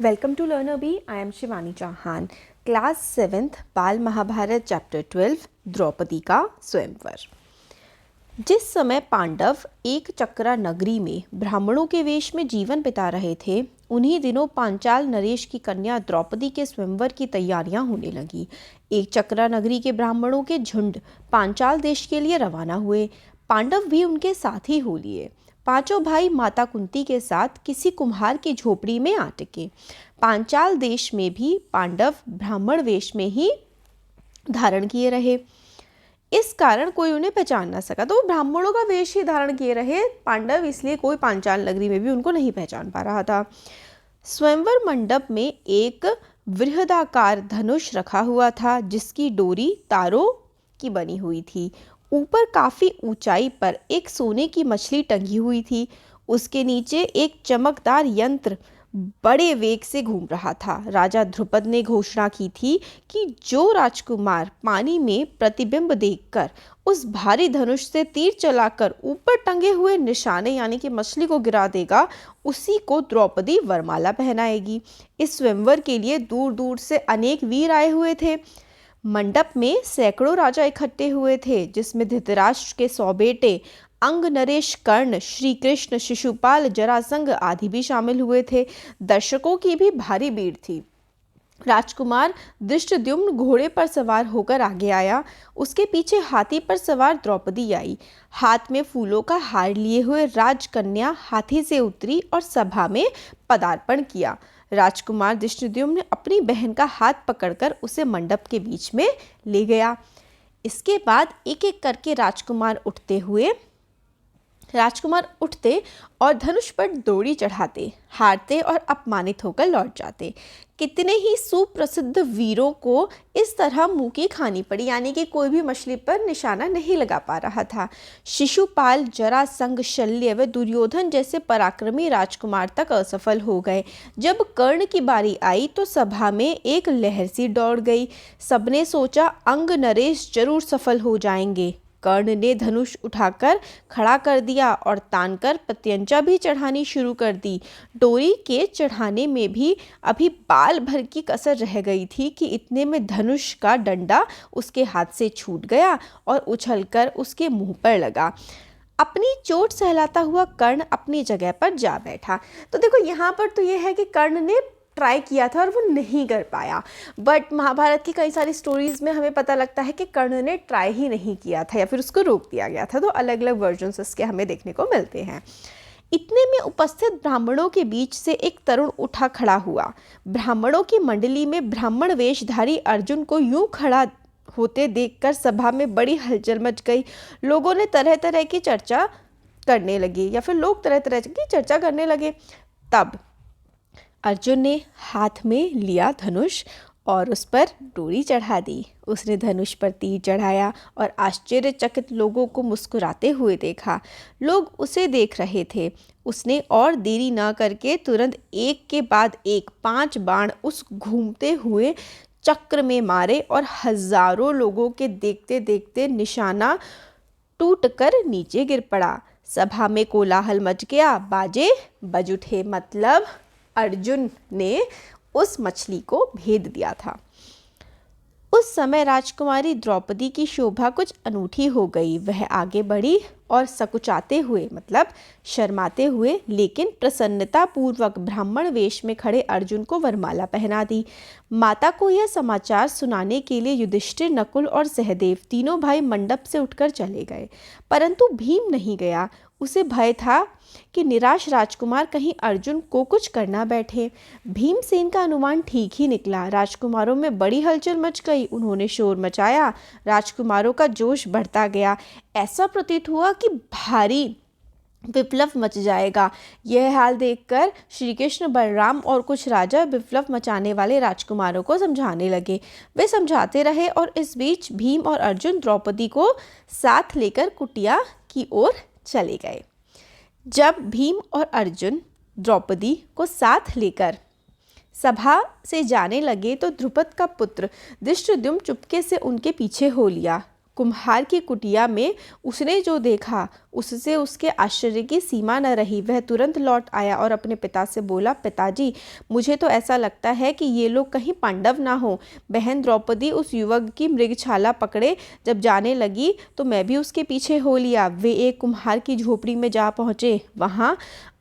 Welcome to Learner Bee. I am Shivani Chauhan. Class 7th बाल Mahabharat chapter 12 Draupadi का स्वयंवर। जिस समय पांडव एक चक्रा नगरी में ब्राह्मणों के वेश में जीवन बिता रहे थे, उन्हीं दिनों पांचाल नरेश की कन्या द्रौपदी के स्वयंवर की तैयारियां होने लगी। एक चक्रा नगरी के ब्राह्मणों के झुंड पांचाल देश के लिए रवाना हुए। पांडव भी उनके साथ ही हो लिए। पांचों भाई माता कुंती के साथ किसी कुम्हार की झोपड़ी में आ टिके। पांचाल देश में भी पांडव ब्राह्मण वेश में ही धारण किए रहे। इस कारण कोई उन्हें पहचान ना सका, तो वो ब्राह्मणों का वेश ही धारण किए रहे पांडव, इसलिए कोई पांचाल नगरी में भी उनको नहीं पहचान पा रहा था। स्वयंवर मंडप में एक वृहदाकार धनुष रखा हुआ था, जिसकी डोरी तारों की बनी हुई थी। ऊपर काफी ऊंचाई पर एक सोने की मछली टंगी हुई थी। उसके नीचे एक चमकदार यंत्र बड़े वेग से घूम रहा था। राजा ध्रुपद ने घोषणा की थी कि जो राजकुमार पानी में प्रतिबिंब देखकर उस भारी धनुष से तीर चलाकर ऊपर टंगे हुए निशाने यानी कि मछली को गिरा देगा, उसी को द्रौपदी वरमाला पहनाएगी। इस स्वयंवर के लिए दूर दूर से अनेक वीर आए हुए थे। मंडप में सैकड़ों राजा इकट्ठे हुए थे, जिसमें धृतराष्ट्र के 100 बेटे, अंग, नरेश, कर्ण, श्री कृष्ण, शिशुपाल, जरासंध आदि भी शामिल हुए थे। दर्शकों की भी भारी भीड़ थी। राजकुमार धृष्टद्युम्न घोड़े पर सवार होकर आगे आया। उसके पीछे हाथी पर सवार द्रौपदी आई। हाथ में फूलों का हार लिए हुए राजकन्या हाथी से उतरी और सभा में पदार्पण किया। राजकुमार धृष्टद्युम्न ने अपनी बहन का हाथ पकड़कर उसे मंडप के बीच में ले गया। इसके बाद एक एक करके राजकुमार उठते और धनुष पर दौड़ी चढ़ाते, हारते और अपमानित होकर लौट जाते। कितने ही सुप्रसिद्ध वीरों को इस तरह मुंह की खानी पड़ी, यानी कि कोई भी मछली पर निशाना नहीं लगा पा रहा था। शिशुपाल, जरासंध, शल्य व दुर्योधन जैसे पराक्रमी राजकुमार तक असफल हो गए। जब कर्ण की बारी आई तो सभा में एक लहर सी दौड़ गई। सबने सोचा अंग, नरेश जरूर सफल हो जाएंगे। कर्ण ने धनुष उठाकर खड़ा कर दिया और तानकर प्रत्यंचा भी चढ़ानी शुरू कर दी। डोरी के चढ़ाने में भी अभी बाल भर की कसर रह गई थी कि इतने में धनुष का डंडा उसके हाथ से छूट गया और उछलकर उसके मुंह पर लगा। अपनी चोट सहलाता हुआ कर्ण अपनी जगह पर जा बैठा। तो देखो यहाँ पर तो ये है कि कर्ण ने ट्राई किया था और वो नहीं कर पाया, बट महाभारत की कई सारी स्टोरीज में हमें पता लगता है कि कर्ण ने ट्राई ही नहीं किया था या फिर उसको रोक दिया गया था। तो अलग अलग वर्जन्स इसके हमें देखने को मिलते हैं। इतने में उपस्थित ब्राह्मणों के बीच से एक तरुण उठा खड़ा हुआ। ब्राह्मणों की मंडली में ब्राह्मण वेशधारी अर्जुन को यूं खड़ा होते देखकर सभा में बड़ी हलचल मच गई। लोगों ने तरह तरह की चर्चा करने लगे या फिर लोग तरह तरह की चर्चा करने लगे। तब अर्जुन ने हाथ में लिया धनुष और उस पर डोरी चढ़ा दी। उसने धनुष पर तीर चढ़ाया और आश्चर्यचकित लोगों को मुस्कुराते हुए देखा। लोग उसे देख रहे थे। उसने और देरी न करके तुरंत एक के बाद एक 5 बाण उस घूमते हुए चक्र में मारे और हजारों लोगों के देखते देखते निशाना टूटकर नीचे गिर पड़ा। सभा में कोलाहल मच गया, बाजे बज उठे। मतलब अर्जुन ने उस मछली को भेद दिया था। उस समय राजकुमारी द्रौपदी की शोभा कुछ अनूठी हो गई। वह आगे बढ़ी और सकुचाते हुए मतलब शर्माते हुए लेकिन प्रसन्नता पूर्वक ब्राह्मण वेश में खड़े अर्जुन को वरमाला पहना दी। माता को यह समाचार सुनाने के लिए युधिष्ठिर, नकुल और सहदेव तीनों भाई मंडप से उठकर चले गए, परंतु भीम नहीं गया। उसे भय था कि निराश राजकुमार कहीं अर्जुन को कुछ करना बैठे। भीमसेन का अनुमान ठीक ही निकला। राजकुमारों में बड़ी हलचल मच गई। उन्होंने शोर मचाया। राजकुमारों का जोश बढ़ता गया। ऐसा प्रतीत हुआ कि भारी विप्लव मच जाएगा। यह हाल देखकर श्री कृष्ण, बलराम और कुछ राजा विप्लव मचाने वाले राजकुमारों को समझाने लगे। वे समझाते रहे और इस बीच भीम और अर्जुन द्रौपदी को साथ लेकर कुटिया की ओर चले गए। जब भीम और अर्जुन द्रौपदी को साथ लेकर सभा से जाने लगे तो द्रुपद का पुत्र धृष्टद्युम्न चुपके से उनके पीछे हो लिया। कुम्हार की कुटिया में उसने जो देखा उससे उसके आश्चर्य की सीमा न रही। वह तुरंत लौट आया और अपने पिता से बोला, पिताजी, मुझे तो ऐसा लगता है कि ये लोग कहीं पांडव ना हो। बहन द्रौपदी उस युवक की मृगछाला पकड़े जब जाने लगी तो मैं भी उसके पीछे हो लिया। वे एक कुम्हार की झोपड़ी में जा पहुँचे। वहाँ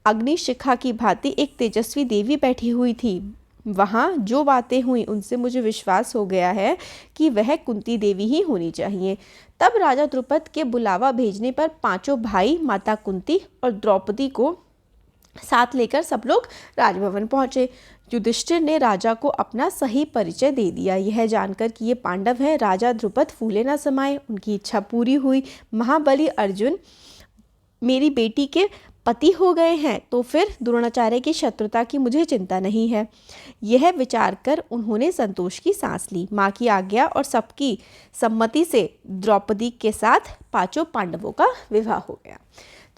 अग्निशिखा की भांति एक तेजस्वी देवी बैठी हुई थी। वहाँ जो बातें हुई उनसे मुझे विश्वास हो गया है कि वह कुंती देवी ही होनी चाहिए। तब राजा द्रुपद के बुलावा भेजने पर पांचों भाई, माता कुंती और द्रौपदी को साथ लेकर सब लोग राजभवन पहुँचे। युधिष्ठिर ने राजा को अपना सही परिचय दे दिया। यह जानकर कि ये पांडव हैं, राजा द्रुपद फूले न समाये। उनकी इच्छा पूरी हुई। महाबली अर्जुन मेरी बेटी के पति हो गए हैं तो फिर द्रोणाचार्य की शत्रुता की मुझे चिंता नहीं है। यह विचार कर उन्होंने संतोष की सांस ली। माँ की आज्ञा और सबकी सम्मति से द्रौपदी के साथ पांचों पांडवों का विवाह हो गया।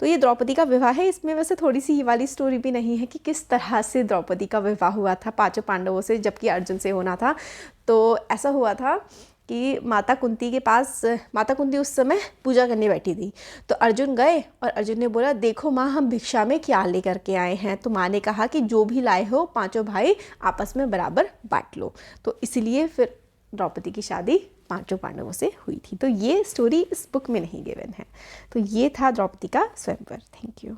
तो ये द्रौपदी का विवाह है। इसमें वैसे थोड़ी सी ये वाली स्टोरी भी नहीं है कि किस तरह से द्रौपदी का विवाह हुआ था पांचों पांडवों से, जबकि अर्जुन से होना था। तो ऐसा हुआ था कि माता कुंती उस समय पूजा करने बैठी थी। तो अर्जुन गए और अर्जुन ने बोला, देखो माँ, हम भिक्षा में क्या लेकर के आए हैं। तो माँ ने कहा कि जो भी लाए हो पांचों भाई आपस में बराबर बांट लो। तो इसलिए फिर द्रौपदी की शादी पांचों पांडवों से हुई थी। तो ये स्टोरी इस बुक में नहीं गिवन है। तो ये था द्रौपदी का स्वयंवर। Thank you.